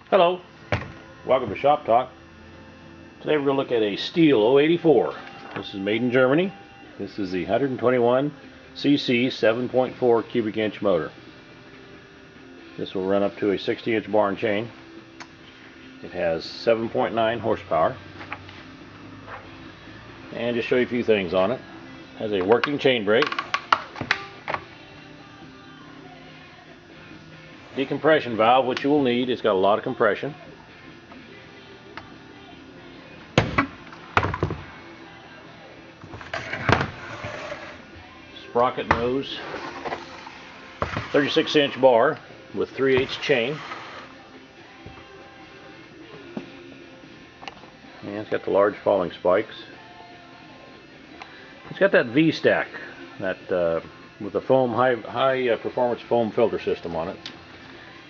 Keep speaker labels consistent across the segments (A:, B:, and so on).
A: Hello, welcome to Shop Talk. Today we're going to look at a Stihl 084. This is made in Germany. This is the 121cc 7.4 cubic inch motor. This will run up to a 60-inch bar and chain. It has 7.9 horsepower. And just show you a few things on it. It has a working chain brake, decompression valve, which you will need. It's got a lot of compression. Sprocket nose, 36-inch bar with 3/8 chain. And it's got the large falling spikes. It's got that V-stack, that with the foam high performance foam filter system on it.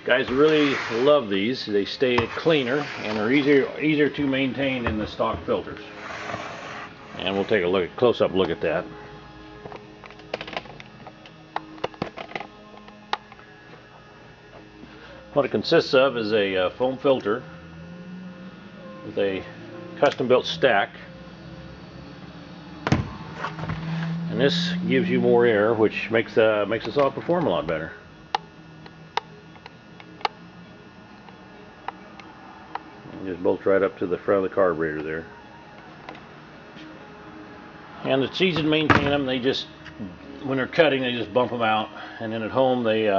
A: Guys really love these. They stay cleaner and are easier to maintain than the stock filters. And we'll take a close-up look at that. What it consists of is a foam filter with a custom-built stack, and this gives you more air, which makes this all perform a lot better. And just bolts right up to the front of the carburetor there, and it's easy to maintain them. They just, when they're cutting, they just bump them out, and then at home they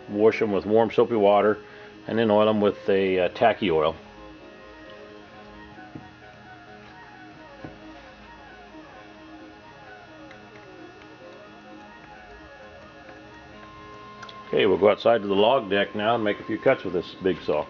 A: wash them with warm soapy water and then oil them with a tacky oil. Okay, we'll go outside to the log deck now and make a few cuts with this big saw.